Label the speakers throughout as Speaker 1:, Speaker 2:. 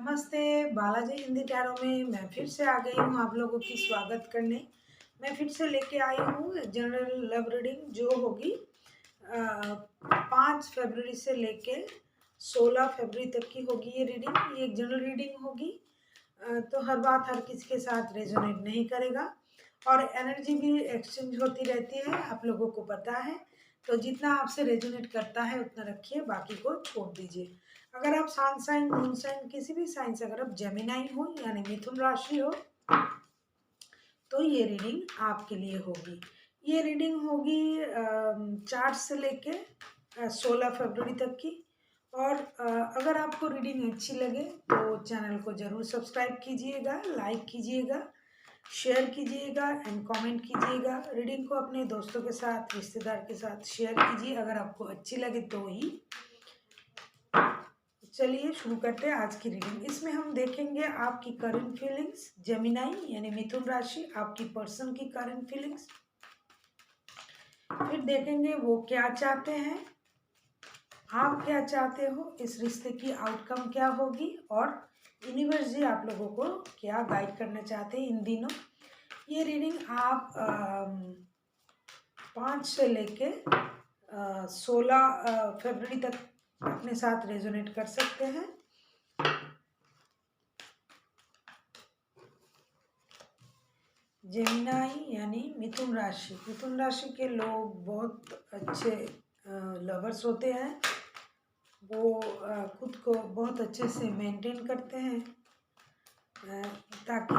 Speaker 1: नमस्ते। बालाजी हिंदी टैरो में मैं फिर से आ गई हूँ आप लोगों की स्वागत करने। मैं फिर से लेके आई हूँ जनरल लव रीडिंग जो होगी 5 फरवरी से लेके 16 फरवरी तक की होगी ये रीडिंग। ये एक जनरल रीडिंग होगी, तो हर बात हर किसी के साथ रेजोनेट नहीं करेगा और एनर्जी भी एक्सचेंज होती रहती है, आप लोगों को पता है। तो जितना आपसे रेजोनेट करता है उतना रखिए, बाकी को छोड़ दीजिए। अगर आप सन साइन, मून साइन, किसी भी साइन से अगर आप जेमिनाई हो यानी मिथुन राशि हो तो ये रीडिंग आपके लिए होगी। ये रीडिंग होगी 4 से लेके 16 फरवरी तक की। और अगर आपको रीडिंग अच्छी लगे तो चैनल को ज़रूर सब्सक्राइब कीजिएगा, लाइक कीजिएगा, शेयर कीजिएगा एंड कमेंट कीजिएगा। रीडिंग को अपने दोस्तों के साथ, रिश्तेदार के साथ शेयर कीजिए अगर आपको अच्छी लगे तो ही। चलिए शुरू करते हैं आज की रीडिंग। इसमें हम देखेंगे आपकी करंट फीलिंग्स, जेमिनाई यानी मिथुन राशि, आपकी पर्सन की करंट फीलिंग्स। फिर देखेंगे वो क्या चाहते हैं, आप क्या चाहते हो, इस रिश्ते की आउटकम क्या होगी और यूनिवर्स जी आप लोगों को क्या गाइड करना चाहते हैं इन दिनों। ये रीडिंग आप 5 से लेके 16 फरवरी तक अपने साथ रेजोनेट कर सकते हैं। जेमिनाई यानी मिथुन राशि। मिथुन राशि के लोग बहुत अच्छे लवर्स होते हैं। वो खुद को बहुत अच्छे से मेंटेन करते हैं ताकि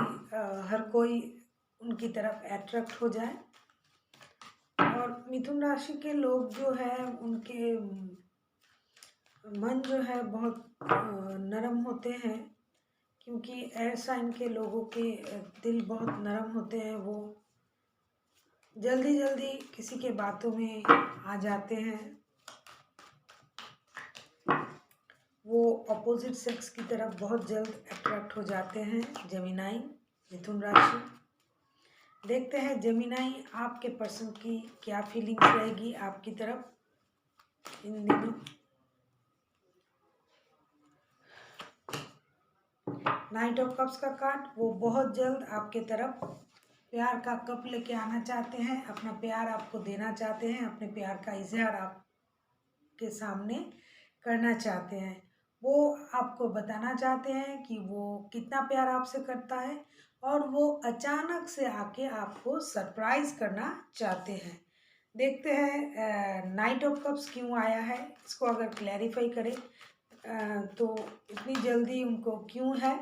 Speaker 1: हर कोई उनकी तरफ अट्रैक्ट हो जाए। और मिथुन राशि के लोग जो है उनके मन जो है बहुत नरम होते हैं, क्योंकि एयर साइन के लोगों के दिल बहुत नरम होते हैं। वो जल्दी जल्दी किसी के बातों में आ जाते हैं। वो अपोजिट सेक्स की तरफ बहुत जल्द अट्रैक्ट हो जाते हैं। जेमिनाई मिथुन राशि। देखते हैं जेमिनाई आपके पर्सन की क्या फीलिंग्स रहेगी आपकी तरफ इन दिनों। नाइट ऑफ कप्स का कार्ड, वो बहुत जल्द आपके तरफ प्यार का कप लेके आना चाहते हैं, अपना प्यार आपको देना चाहते हैं, अपने प्यार का इजहार आपके सामने करना चाहते हैं। वो आपको बताना चाहते हैं कि वो कितना प्यार आपसे करता है और वो अचानक से आके आपको सरप्राइज करना चाहते हैं। देखते हैं नाइट ऑफ कप्स क्यों आया है, इसको अगर क्लैरिफाई करें तो इतनी जल्दी उनको क्यों है।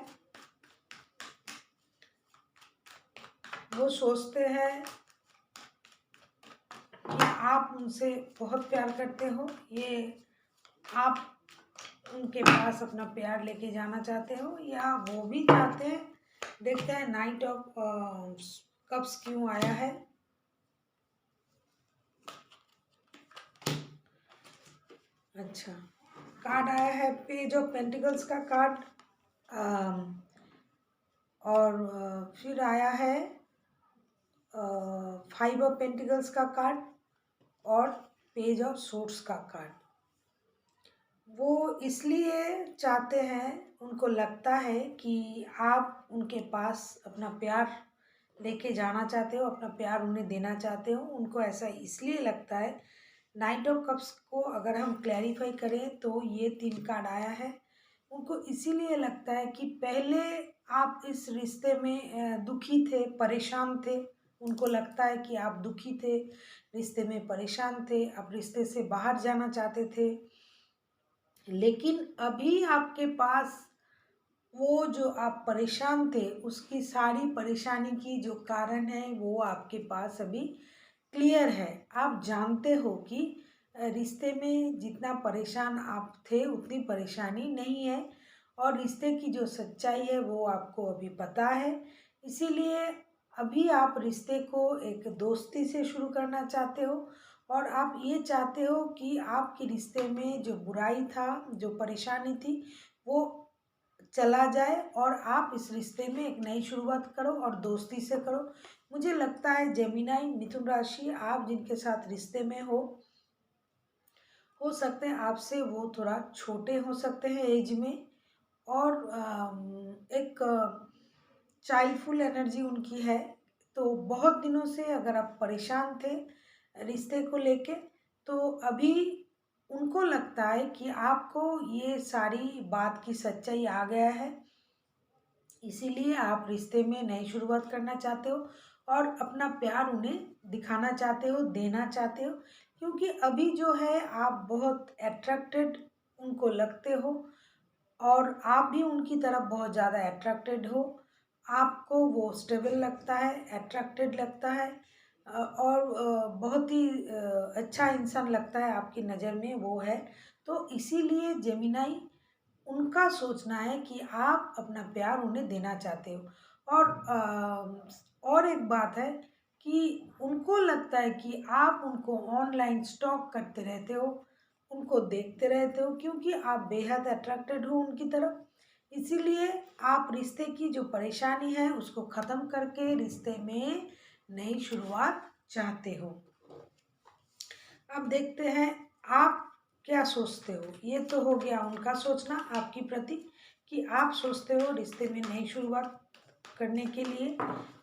Speaker 1: वो सोचते हैं कि आप उनसे बहुत प्यार करते हो, ये आप उनके पास अपना प्यार लेके जाना चाहते हो या वो भी चाहते हैं। देखते हैं नाइट ऑफ कप्स क्यों आया है। अच्छा, कार्ड आया है पेज ऑफ पेंटिकल्स का कार्ड, और फिर आया है 5 ऑफ पेंटिकल्स का कार्ड और पेज ऑफ सोर्ड्स का कार्ड। वो इसलिए चाहते हैं, उनको लगता है कि आप उनके पास अपना प्यार लेके जाना चाहते हो, अपना प्यार उन्हें देना चाहते हो। उनको ऐसा इसलिए लगता है। नाइट ऑफ कप्स को अगर हम क्लैरिफाई करें तो ये 3 कार्ड आया है। उनको इसीलिए लगता है कि पहले आप इस रिश्ते में दुखी थे, परेशान थे। उनको लगता है कि आप दुखी थे, रिश्ते में परेशान थे, आप रिश्ते से बाहर जाना चाहते थे। लेकिन अभी आपके पास वो जो आप परेशान थे उसकी सारी परेशानी की जो कारण है वो आपके पास अभी क्लियर है। आप जानते हो कि रिश्ते में जितना परेशान आप थे उतनी परेशानी नहीं है और रिश्ते की जो सच्चाई है वो आपको अभी पता है। इसीलिए अभी आप रिश्ते को एक दोस्ती से शुरू करना चाहते हो और आप ये चाहते हो कि आपके रिश्ते में जो बुराई था, जो परेशानी थी, वो चला जाए और आप इस रिश्ते में एक नई शुरुआत करो और दोस्ती से करो। मुझे लगता है जेमिनाई मिथुन राशि, आप जिनके साथ रिश्ते में हो सकते हैं आपसे वो थोड़ा छोटे हो सकते हैं एज में और चाइल्डफुल एनर्जी उनकी है। तो बहुत दिनों से अगर आप परेशान थे रिश्ते को लेके, तो अभी उनको लगता है कि आपको ये सारी बात की सच्चाई आ गया है, इसीलिए आप रिश्ते में नई शुरुआत करना चाहते हो और अपना प्यार उन्हें दिखाना चाहते हो, देना चाहते हो। क्योंकि अभी जो है आप बहुत अट्रैक्टेड उनको लगते हो और आप भी उनकी तरफ बहुत ज़्यादा अट्रैक्टेड हो। आपको वो स्टेबल लगता है, अट्रैक्टेड लगता है, और बहुत ही अच्छा इंसान लगता है आपकी नज़र में वो है। तो इसीलिए जेमिनाई, उनका सोचना है कि आप अपना प्यार उन्हें देना चाहते हो। और एक बात है कि उनको लगता है कि आप उनको ऑनलाइन स्टॉक करते रहते हो, उनको देखते रहते हो, क्योंकि आप बेहद अट्रैक्टेड हो उनकी तरफ। इसीलिए आप रिश्ते की जो परेशानी है उसको ख़त्म करके रिश्ते में नई शुरुआत चाहते हो। अब देखते हैं आप क्या सोचते हो। ये तो हो गया उनका सोचना आपकी प्रति, कि आप सोचते हो रिश्ते में नई शुरुआत करने के लिए।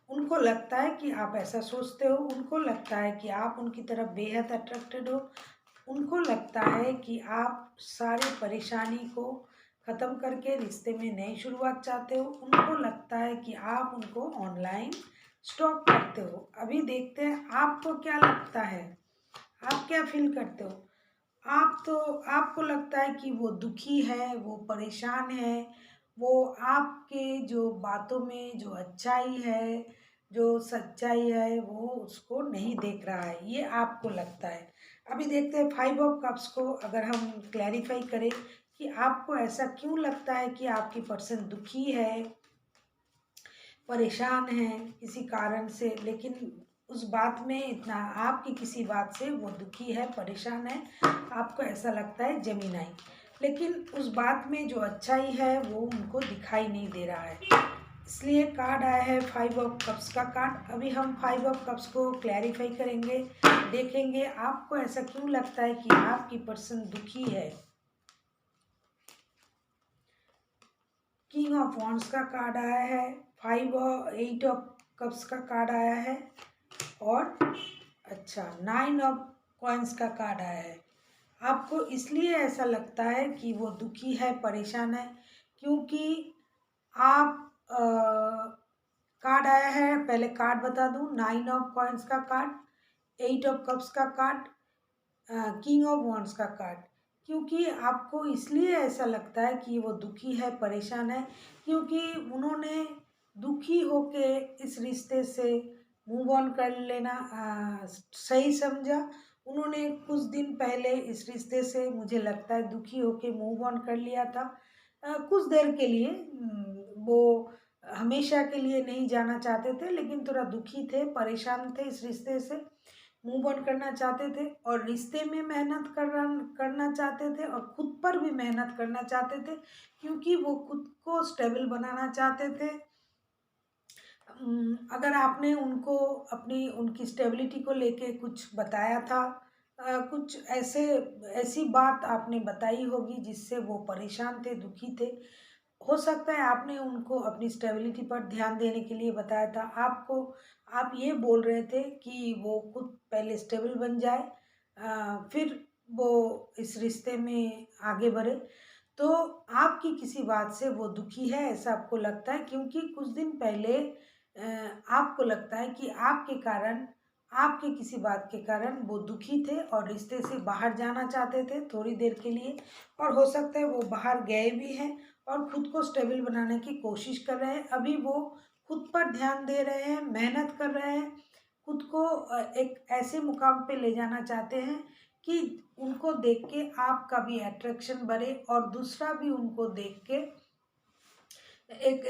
Speaker 1: उनको लगता है कि आप ऐसा सोचते हो, उनको लगता है कि आप उनकी तरफ बेहद अट्रैक्टेड हो, उनको लगता है कि आप सारी परेशानी को ख़त्म करके रिश्ते में नई शुरुआत चाहते हो, उनको लगता है कि आप उनको ऑनलाइन स्टॉक करते हो। अभी देखते हैं आपको क्या लगता है, आप क्या फील करते हो। आप तो, आपको लगता है कि वो दुखी है, वो परेशान है, वो आपके जो बातों में जो अच्छाई है, जो सच्चाई है, वो उसको नहीं देख रहा है, ये आपको लगता है। अभी देखते हैं 5 ऑफ कप्स को अगर हम क्लैरिफाई करें कि आपको ऐसा क्यों लगता है कि आपकी पर्सन दुखी है, परेशान है किसी कारण से, लेकिन उस बात में इतना, आपकी किसी बात से वो दुखी है, परेशान है, आपको ऐसा लगता है जेमिनाई, लेकिन उस बात में जो अच्छाई है वो उनको दिखाई नहीं दे रहा है। इसलिए कार्ड आया है 5 ऑफ कप्स का कार्ड। अभी हम 5 ऑफ कप्स को क्लैरिफाई करेंगे, देखेंगे आपको ऐसा क्यों लगता है कि आपकी पर्सन दुखी है। किंग ऑफ वॉन्ड्स का कार्ड आया है, 8 ऑफ कप्स का कार्ड आया है, और अच्छा 9 ऑफ कॉइन्स का कार्ड आया है। आपको इसलिए ऐसा लगता है कि वो दुखी है, परेशान है, क्योंकि आप कार्ड आया है, पहले कार्ड बता दूं, 9 ऑफ कॉइन्स का कार्ड, 8 ऑफ कप्स का कार्ड, किंग ऑफ वॉन्ड्स का कार्ड। क्योंकि आपको इसलिए ऐसा लगता है कि वो दुखी है, परेशान है, क्योंकि उन्होंने दुखी होके इस रिश्ते से मूव ऑन कर लेना सही समझा। उन्होंने कुछ दिन पहले इस रिश्ते से, मुझे लगता है, दुखी होके मूव ऑन कर लिया था। कुछ देर के लिए, वो हमेशा के लिए नहीं जाना चाहते थे, लेकिन थोड़ा दुखी थे, परेशान थे, इस रिश्ते से मूव ऑन करना चाहते थे, और रिश्ते में मेहनत करना चाहते थे, और खुद पर भी मेहनत करना चाहते थे, क्योंकि वो खुद को स्टेबल बनाना चाहते थे। अगर आपने उनको अपनी, उनकी स्टेबिलिटी को लेके कुछ बताया था, कुछ ऐसी बात आपने बताई होगी जिससे वो परेशान थे, दुखी थे। हो सकता है आपने उनको अपनी स्टेबिलिटी पर ध्यान देने के लिए बताया था। आप ये बोल रहे थे कि वो खुद पहले स्टेबल बन जाए, फिर वो इस रिश्ते में आगे बढ़े। तो आपकी किसी बात से वो दुखी है, ऐसा आपको लगता है, क्योंकि कुछ दिन पहले आपको लगता है कि आपके कारण, आपके किसी बात के कारण वो दुखी थे और रिश्ते से बाहर जाना चाहते थे थोड़ी देर के लिए, और हो सकता है वो बाहर गए भी हैं और खुद को स्टेबल बनाने की कोशिश कर रहे हैं। अभी वो खुद पर ध्यान दे रहे हैं, मेहनत कर रहे हैं, खुद को एक ऐसे मुकाम पे ले जाना चाहते हैं कि उनको देख के आपका भी अट्रैक्शन बढ़े, और दूसरा भी उनको देख के एक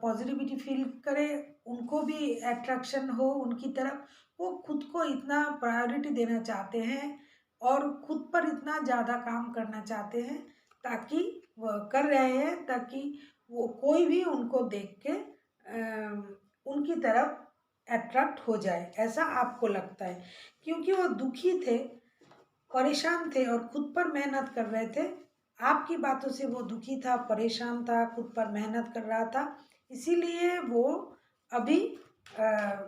Speaker 1: पॉजिटिविटी फील करे, उनको भी अट्रैक्शन हो उनकी तरफ। वो खुद को इतना प्रायोरिटी देना चाहते हैं और खुद पर इतना ज़्यादा काम करना चाहते हैं, ताकि वो कर रहे हैं, ताकि वो कोई भी उनको देख के उनकी तरफ अट्रैक्ट हो जाए, ऐसा आपको लगता है। क्योंकि वो दुखी थे, परेशान थे और खुद पर मेहनत कर रहे थे। आपकी बातों से वो दुखी था, परेशान था, खुद पर मेहनत कर रहा था, इसीलिए वो अभी अ,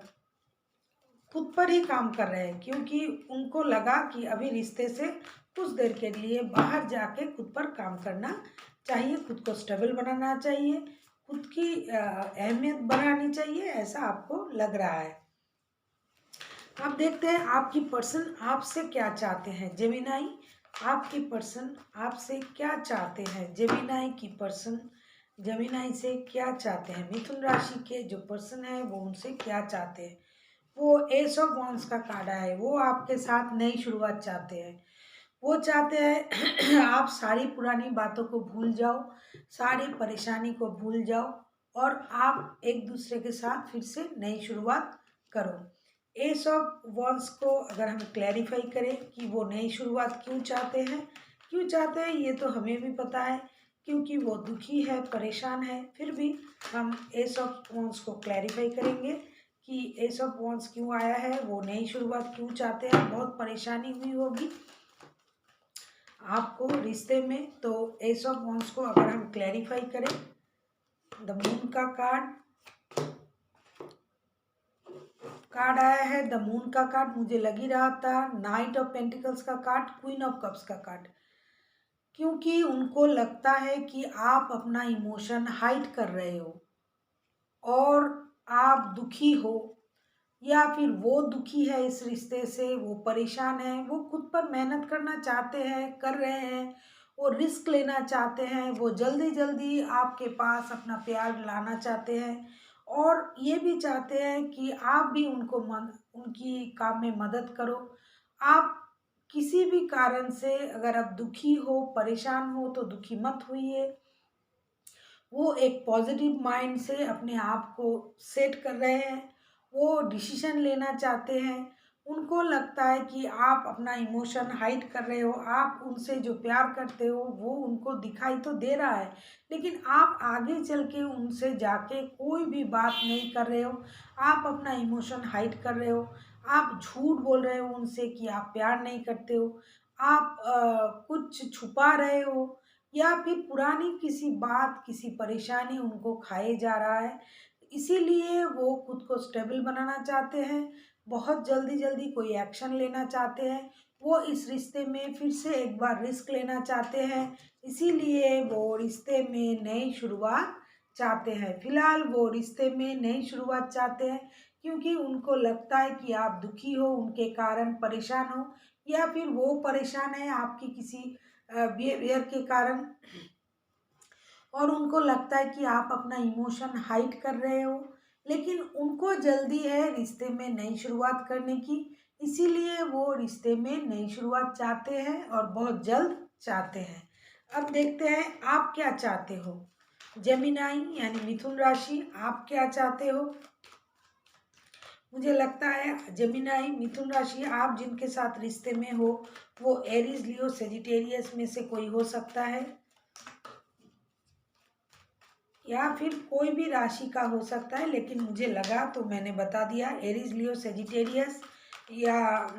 Speaker 1: खुद पर ही काम कर रहे हैं, क्योंकि उनको लगा कि अभी रिश्ते से कुछ देर के लिए बाहर जाके खुद पर काम करना चाहिए, खुद को स्टेबल बनाना चाहिए, खुद की अहमियत बढ़ानी चाहिए, ऐसा आपको लग रहा है। अब देखते हैं आपकी पर्सन आपसे क्या चाहते हैं। जेमिनाई, आपकी पर्सन आपसे क्या चाहते हैं? जेमिनाई की पर्सन जेमिनाई से क्या चाहते हैं? मिथुन राशि के जो पर्सन है वो उनसे क्या चाहते हैं? वो एस ऑफ वॉन्ड्स का कार्ड है, वो आपके साथ नई शुरुआत चाहते हैं। वो चाहते हैं आप सारी पुरानी बातों को भूल जाओ, सारी परेशानी को भूल जाओ और आप एक दूसरे के साथ फिर से नई शुरुआत करो। एस ऑफ वॉन्ड्स को अगर हम क्लैरिफाई करें कि वो नई शुरुआत क्यों चाहते हैं, क्यों चाहते हैं ये तो हमें भी पता है, क्योंकि वो दुखी है, परेशान है, फिर भी हम एस ऑफ वॉन्ड्स को क्लैरिफाई करेंगे कि एस ऑफ वॉन्ड्स क्यों आया है, वो नई शुरुआत क्यों चाहते हैं। बहुत परेशानी हुई होगी आपको रिश्ते में, तो एस ऑफ वॉन्ड्स को अगर हम क्लैरिफाई करें, द मून का कार्ड आया है। द मून का कार्ड मुझे लग ही रहा था, नाइट ऑफ पेंटिकल्स का कार्ड, क्वीन ऑफ कप्स का कार्ड, क्योंकि उनको लगता है कि आप अपना इमोशन हाइड कर रहे हो और आप दुखी हो, या फिर वो दुखी है इस रिश्ते से, वो परेशान है, वो खुद पर मेहनत करना चाहते हैं, कर रहे हैं, वो रिस्क लेना चाहते हैं, वो जल्दी जल्दी आपके पास अपना प्यार लाना चाहते हैं और ये भी चाहते हैं कि आप भी उनकी काम में मदद करो। आप किसी भी कारण से अगर आप दुखी हो, परेशान हो, तो दुखी मत होइए। वो एक पॉजिटिव माइंड से अपने आप को सेट कर रहे हैं, वो डिसीजन लेना चाहते हैं। उनको लगता है कि आप अपना इमोशन हाइड कर रहे हो, आप उनसे जो प्यार करते हो वो उनको दिखाई तो दे रहा है, लेकिन आप आगे चल के उनसे जाके कोई भी बात नहीं कर रहे हो, आप अपना इमोशन हाइड कर रहे हो, आप झूठ बोल रहे हो उनसे कि आप प्यार नहीं करते हो, आप कुछ छुपा रहे हो, या फिर पुरानी किसी बात, किसी परेशानी उनको खाए जा रहा है। इसीलिए वो खुद को स्टेबल बनाना चाहते हैं, बहुत जल्दी जल्दी कोई एक्शन लेना चाहते हैं, वो इस रिश्ते में फिर से एक बार रिस्क लेना चाहते हैं, इसीलिए वो रिश्ते में नई शुरुआत चाहते हैं। फिलहाल वो रिश्ते में नई शुरुआत चाहते हैं, क्योंकि उनको लगता है कि आप दुखी हो, उनके कारण परेशान हो, या फिर वो परेशान है आपकी किसी बिहेवियर के कारण, और उनको लगता है कि आप अपना इमोशन हाइड कर रहे हो, लेकिन उनको जल्दी है रिश्ते में नई शुरुआत करने की, इसीलिए वो रिश्ते में नई शुरुआत चाहते हैं और बहुत जल्द चाहते हैं। अब देखते हैं आप क्या चाहते हो। जेमिनाई यानी मिथुन राशि, आप क्या चाहते हो? मुझे लगता है जेमिनाई मिथुन राशि, आप जिनके साथ रिश्ते में हो वो एरीज, लियो, सेजिटेरियस में से कोई हो सकता है, या फिर कोई भी राशि का हो सकता है, लेकिन मुझे लगा तो मैंने बता दिया। एरीज, लियो, सेजिटेरियस या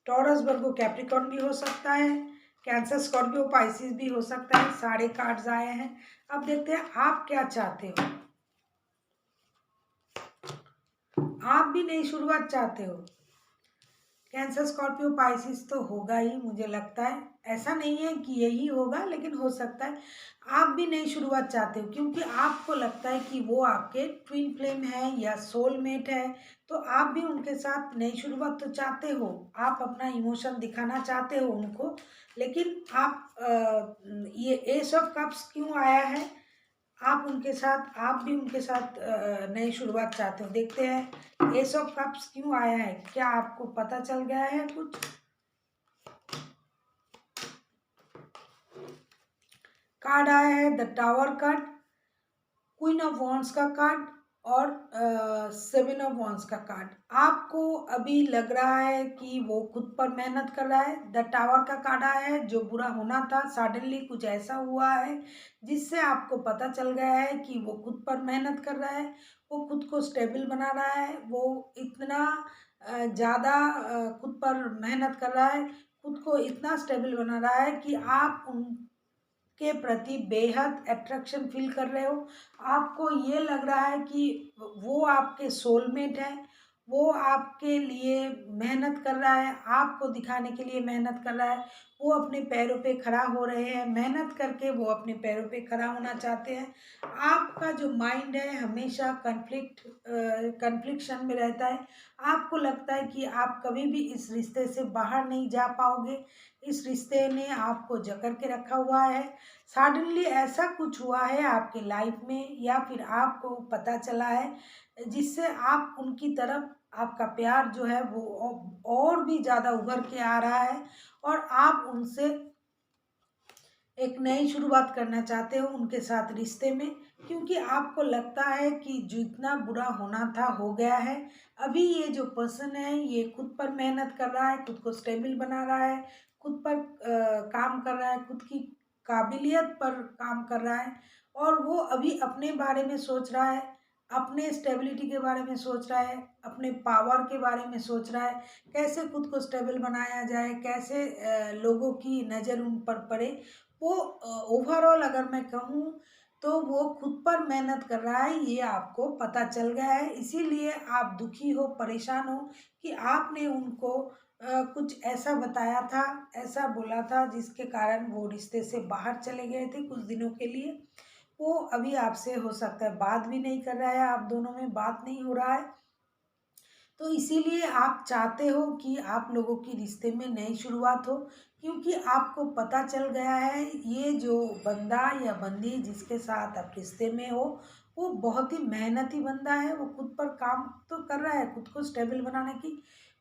Speaker 1: टॉरस, वर्गो, कैप्रिकॉर्न भी हो सकता है, कैंसर, स्कॉर्पियो, पाइसिस भी हो सकता है। सारे कार्ड्स आए हैं। अब देखते हैं आप क्या चाहते हो। आप भी नई शुरुआत चाहते हो। कैंसर, स्कॉर्पियो, पाइसिस तो होगा ही, मुझे लगता है। ऐसा नहीं है कि यही होगा, लेकिन हो सकता है आप भी नई शुरुआत चाहते हो, क्योंकि आपको लगता है कि वो आपके ट्विन फ्लेम है या सोलमेट है, तो आप भी उनके साथ नई शुरुआत तो चाहते हो, आप अपना इमोशन दिखाना चाहते हो उनको, लेकिन आप ये एस ऑफ कप्स क्यों आया है, आप भी उनके साथ नई शुरुआत चाहते हो। देखते हैं एस ऑफ कप्स क्यों आया है, क्या आपको पता चल गया है कुछ? कार्ड आया है the tower card, queen of wands का कार्ड और सेवन ऑफ वॉन्ड्स का कार्ड। आपको अभी लग रहा है कि वो खुद पर मेहनत कर रहा है। द टावर का कार्ड आया है, जो बुरा होना था सडनली कुछ ऐसा हुआ है जिससे आपको पता चल गया है कि वो खुद पर मेहनत कर रहा है, वो खुद को स्टेबल बना रहा है, वो इतना ज़्यादा खुद पर मेहनत कर रहा है, खुद को इतना स्टेबल बना रहा है कि आप उनके प्रति बेहद अट्रैक्शन फील कर रहे हो। आपको ये लग रहा है कि वो आपके सोलमेट है, वो आपके लिए मेहनत कर रहा है, आपको दिखाने के लिए मेहनत कर रहा है। वो अपने पैरों पे खड़ा हो रहे हैं, मेहनत करके वो अपने पैरों पे खड़ा होना चाहते हैं। आपका जो माइंड है हमेशा कन्फ्लिक्शन में रहता है। आपको लगता है कि आप कभी भी इस रिश्ते से बाहर नहीं जा पाओगे। इस रिश्ते ने आपको जकड़ के रखा हुआ है। सडनली ऐसा कुछ हुआ है आपके लाइफ में या फिर आपको पता चला है जिससे आप उनकी तरफ आपका प्यार जो है वो और भी ज़्यादा उभर के आ रहा है और आप उनसे एक नई शुरुआत करना चाहते हो उनके साथ रिश्ते में, क्योंकि आपको लगता है कि जितना बुरा होना था हो गया है। अभी ये जो पर्सन है ये खुद पर मेहनत कर रहा है, खुद को स्टेबल बना रहा है, खुद पर काम कर रहा है, खुद की काबिलियत पर काम कर रहा है और वो अभी अपने बारे में सोच रहा है, अपने स्टेबिलिटी के बारे में सोच रहा है, अपने पावर के बारे में सोच रहा है, कैसे खुद को स्टेबल बनाया जाए, कैसे लोगों की नज़र उन पर पड़े। वो ओवरऑल अगर मैं कहूँ तो वो खुद पर मेहनत कर रहा है, ये आपको पता चल गया है। इसीलिए आप दुखी हो, परेशान हो कि आपने उनको कुछ ऐसा बताया था, ऐसा बोला था जिसके कारण वो रिश्ते से बाहर चले गए थे कुछ दिनों के लिए। वो अभी आपसे हो सकता है बात भी नहीं कर रहा है, आप दोनों में बात नहीं हो रहा है। तो इसीलिए आप चाहते हो कि आप लोगों की रिश्ते में नई शुरुआत हो, क्योंकि आपको पता चल गया है ये जो बंदा या बंदी जिसके साथ आप रिश्ते में हो वो बहुत ही मेहनती बंदा है। वो खुद पर काम तो कर रहा है, खुद को स्टेबल बनाने की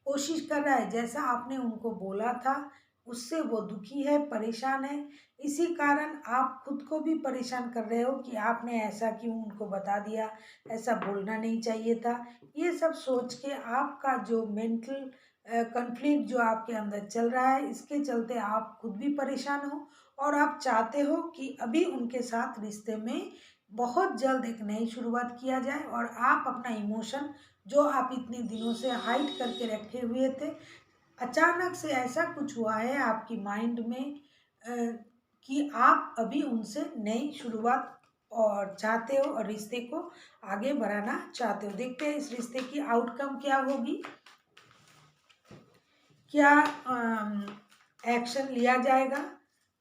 Speaker 1: कोशिश कर रहा है, जैसा आपने उनको बोला था उससे वो दुखी है, परेशान है। इसी कारण आप खुद को भी परेशान कर रहे हो कि आपने ऐसा क्यों उनको बता दिया, ऐसा बोलना नहीं चाहिए था। ये सब सोच के आपका जो मेंटल कॉन्फ्लिक्ट जो आपके अंदर चल रहा है, इसके चलते आप खुद भी परेशान हो और आप चाहते हो कि अभी उनके साथ रिश्ते में बहुत जल्द एक नई शुरुआत किया जाए और आप अपना इमोशन जो आप इतने दिनों से हाइड करके रखे हुए थे, अचानक से ऐसा कुछ हुआ है आपकी माइंड में कि आप अभी उनसे नई शुरुआत और चाहते हो और रिश्ते को आगे बढ़ाना चाहते हो। देखते हैं इस रिश्ते की आउटकम क्या होगी, क्या एक्शन लिया जाएगा,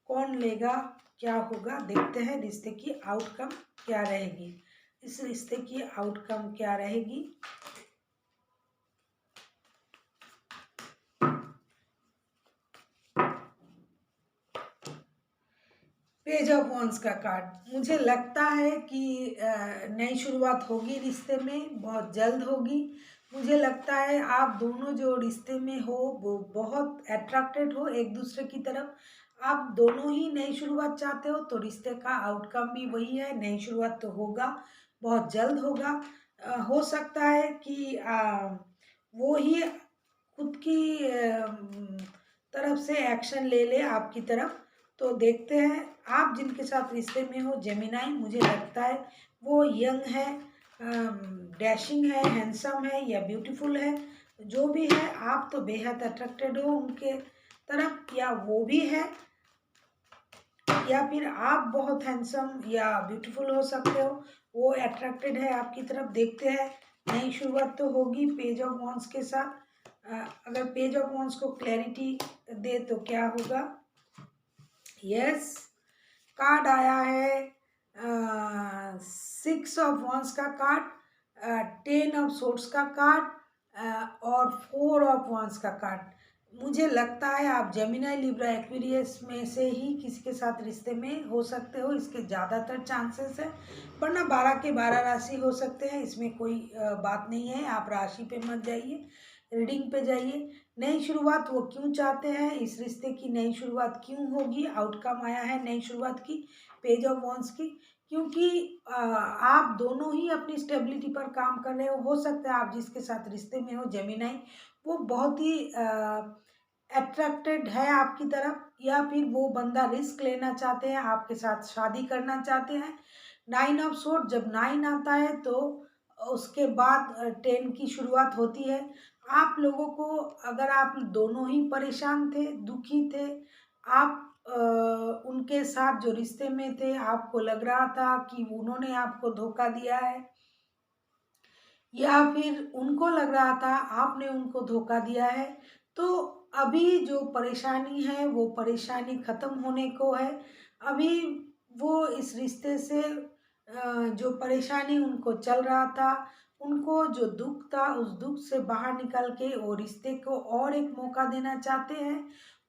Speaker 1: कौन लेगा, क्या होगा। देखते हैं रिश्ते की आउटकम क्या रहेगी, इस रिश्ते की आउटकम क्या रहेगी। पेज ऑफ वॉन्स का कार्ड, मुझे लगता है कि नई शुरुआत होगी रिश्ते में, बहुत जल्द होगी। मुझे लगता है आप दोनों जो रिश्ते में हो वो बहुत अट्रैक्टेड हो एक दूसरे की तरफ। आप दोनों ही नई शुरुआत चाहते हो तो रिश्ते का आउटकम भी वही है, नई शुरुआत तो होगा, बहुत जल्द होगा। हो सकता है कि वो ही खुद की तरफ से एक्शन ले ले आपकी तरफ। तो देखते हैं आप जिनके साथ रिश्ते में हो जेमिनाई, मुझे लगता है वो यंग है, डैशिंग है, हैंडसम है या ब्यूटीफुल है। जो भी है आप तो बेहद अट्रैक्टेड हो उनके तरफ, या वो भी है, या फिर आप बहुत हैंडसम या ब्यूटीफुल हो सकते हो, वो अट्रैक्टेड है आपकी तरफ। देखते हैं नई शुरुआत तो होगी पेज ऑफ वॉन्स के साथ। अगर पेज ऑफ वॉन्स को क्लैरिटी दे तो क्या होगा। यस, कार्ड आया है 6 ऑफ वॉन्स का कार्ड, 10 ऑफ सोर्ड्स का कार्ड और 4 ऑफ वॉन्स का कार्ड। मुझे लगता है आप जेमिनी, लिब्रा, एक्वेरियस में से ही किसी के साथ रिश्ते में हो सकते हो, इसके ज़्यादातर चांसेस है। वरना 12 के 12 राशि हो सकते हैं, इसमें कोई बात नहीं है। आप राशि पे मत जाइए, रीडिंग पे जाइए। नई शुरुआत वो क्यों चाहते हैं, इस रिश्ते की नई शुरुआत क्यों होगी, आउटकम आया है नई शुरुआत की पेज ऑफ वॉन्स की, क्योंकि आप दोनों ही अपनी स्टेबिलिटी पर काम कर रहे हो सकता है आप जिसके साथ रिश्ते में हो जेमिनाई वो बहुत ही अट्रैक्टेड है आपकी तरफ, या फिर वो बंदा रिस्क लेना चाहते हैं, आपके साथ शादी करना चाहते हैं। 9 ऑफ सोर्ड, जब 9 आता है तो उसके बाद 10 की शुरुआत होती है। आप लोगों को, अगर आप दोनों ही परेशान थे, दुखी थे, आप उनके साथ जो रिश्ते में थे, आपको लग रहा था कि उन्होंने आपको धोखा दिया है, या फिर उनको लग रहा था आपने उनको धोखा दिया है, तो अभी जो परेशानी है वो परेशानी ख़त्म होने को है। अभी वो इस रिश्ते से जो परेशानी उनको चल रहा था, उनको जो दुख था, उस दुख से बाहर निकल के वो रिश्ते को और एक मौका देना चाहते हैं।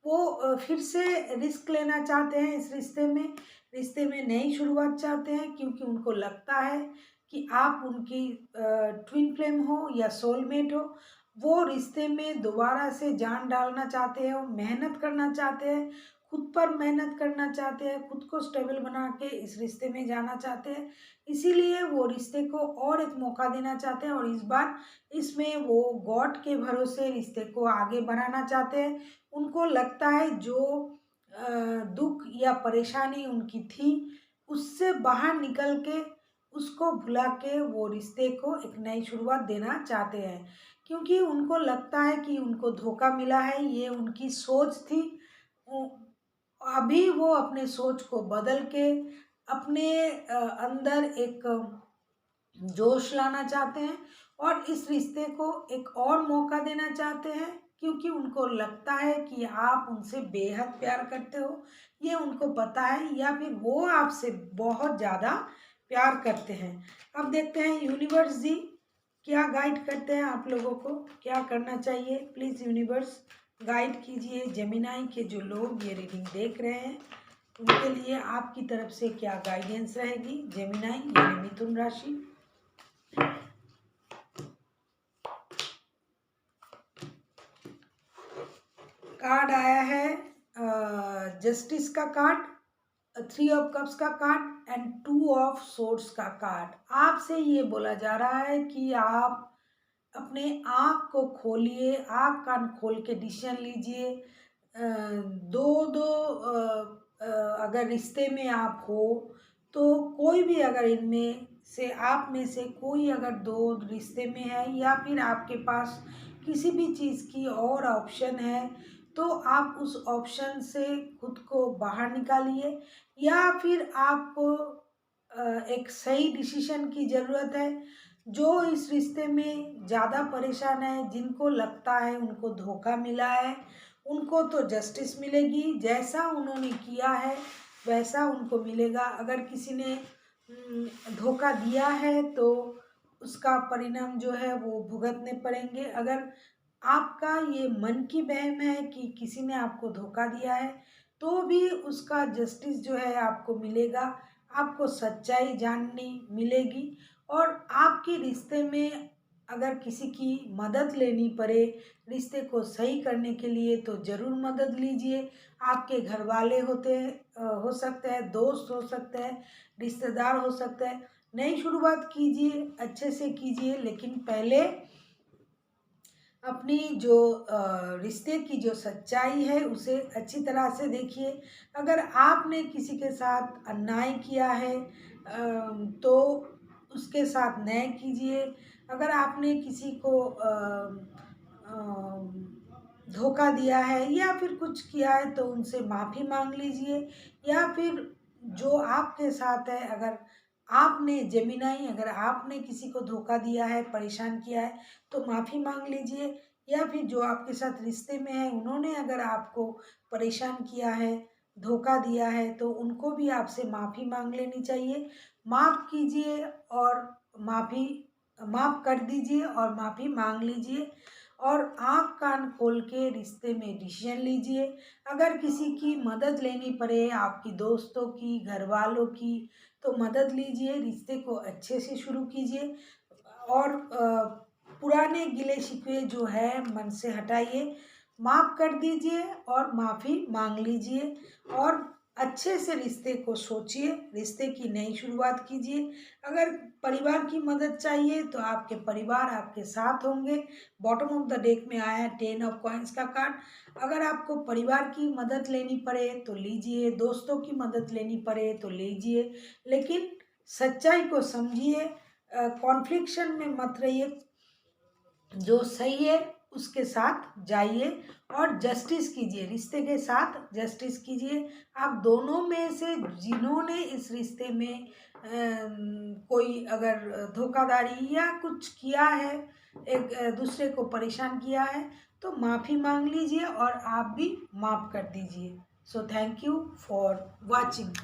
Speaker 1: वो फिर से रिस्क लेना चाहते हैं इस रिश्ते में नई शुरुआत चाहते हैं, क्योंकि उनको लगता है कि आप उनकी ट्विन फ्लेम हो या सोलमेट हो। वो रिश्ते में दोबारा से जान डालना चाहते हैं, वो मेहनत करना चाहते हैं, खुद पर मेहनत करना चाहते हैं, खुद को स्टेबल बना के इस रिश्ते में जाना चाहते हैं। इसीलिए वो रिश्ते को और एक मौका देना चाहते हैं, और इस बार इसमें वो गॉड के भरोसे रिश्ते को आगे बढ़ाना चाहते हैं। उनको लगता है जो दुख या परेशानी उनकी थी, उससे बाहर निकल के, उसको भुला के वो रिश्ते को एक नई शुरुआत देना चाहते हैं, क्योंकि उनको लगता है कि उनको धोखा मिला है, ये उनकी सोच थी। अभी वो अपने सोच को बदल के अपने अंदर एक जोश लाना चाहते हैं, और इस रिश्ते को एक और मौका देना चाहते हैं, क्योंकि उनको लगता है कि आप उनसे बेहद प्यार करते हो। ये उनको पता है, या फिर वो आपसे बहुत ज़्यादा प्यार करते हैं। अब देखते हैं यूनिवर्स जी क्या गाइड करते हैं आप लोगों को, क्या करना चाहिए। प्लीज़ यूनिवर्स गाइड कीजिए जेमिनाई के जो लोग ये रीडिंग देख रहे हैं, उनके लिए आपकी तरफ से क्या गाइडेंस रहेगी। जेमिनाई यानी मिथुन राशि। कार्ड आया है जस्टिस का कार्ड, 3 ऑफ कप्स का कार्ड एंड 2 ऑफ सोर्ड्स का कार्ड। आपसे ये बोला जा रहा है कि आप अपने आँख को खोलिए, आँख कान खोल के डिसीजन लीजिए। दो दो अगर रिश्ते में आप हो, तो कोई भी अगर इनमें से आप में से कोई अगर दो रिश्ते में है, या फिर आपके पास किसी भी चीज़ की और ऑप्शन है, तो आप उस ऑप्शन से खुद को बाहर निकालिए, या फिर आपको एक सही डिसीजन की ज़रूरत है। जो इस रिश्ते में ज़्यादा परेशान है, जिनको लगता है उनको धोखा मिला है, उनको तो जस्टिस मिलेगी। जैसा उन्होंने किया है वैसा उनको मिलेगा। अगर किसी ने धोखा दिया है तो उसका परिणाम जो है वो भुगतने पड़ेंगे। अगर आपका ये मन की वहम है कि किसी ने आपको धोखा दिया है, तो भी उसका जस्टिस जो है आपको मिलेगा, आपको सच्चाई जाननी मिलेगी। और आपके रिश्ते में अगर किसी की मदद लेनी पड़े रिश्ते को सही करने के लिए, तो ज़रूर मदद लीजिए। आपके घर वाले हो सकते हैं, दोस्त हो सकते हैं, रिश्तेदार हो सकते हैं। नई शुरुआत कीजिए, अच्छे से कीजिए, लेकिन पहले अपनी जो रिश्ते की जो सच्चाई है उसे अच्छी तरह से देखिए। अगर आपने किसी के साथ अन्याय किया है, तो उसके साथ न्याय कीजिए। अगर आपने किसी को धोखा दिया है या फिर कुछ किया है, तो उनसे माफ़ी मांग लीजिए। या फिर जो आपके साथ है, अगर आपने जेमिनाई, अगर आपने किसी को धोखा दिया है, परेशान किया है, तो माफ़ी मांग लीजिए। या फिर जो आपके साथ रिश्ते में है, उन्होंने अगर आपको परेशान किया है, धोखा दिया है, तो उनको भी आपसे माफ़ी मांग लेनी चाहिए। माफ़ कीजिए और माफ़ी माफ़ कर दीजिए और माफ़ी मांग लीजिए, और आँख कान खोल के रिश्ते में डिसीजन लीजिए। अगर किसी की मदद लेनी पड़े, आपकी दोस्तों की, घर वालों की, तो मदद लीजिए। रिश्ते को अच्छे से शुरू कीजिए, और पुराने गिले शिकवे जो है मन से हटाइए, माफ़ कर दीजिए और माफ़ी मांग लीजिए, और अच्छे से रिश्ते को सोचिए, रिश्ते की नई शुरुआत कीजिए। अगर परिवार की मदद चाहिए, तो आपके परिवार आपके साथ होंगे। बॉटम ऑफ द डेक में आया है 10 ऑफ कॉइन्स का कार्ड। अगर आपको परिवार की मदद लेनी पड़े तो लीजिए, दोस्तों की मदद लेनी पड़े तो लीजिए, लेकिन सच्चाई को समझिए, कॉन्फ्लिक्शन में मत रहिए। जो सही है उसके साथ जाइए और जस्टिस कीजिए, रिश्ते के साथ जस्टिस कीजिए। आप दोनों में से जिन्होंने इस रिश्ते में कोई अगर धोखाधड़ी या कुछ किया है, एक दूसरे को परेशान किया है, तो माफ़ी मांग लीजिए और आप भी माफ़ कर दीजिए। So thank you for watching.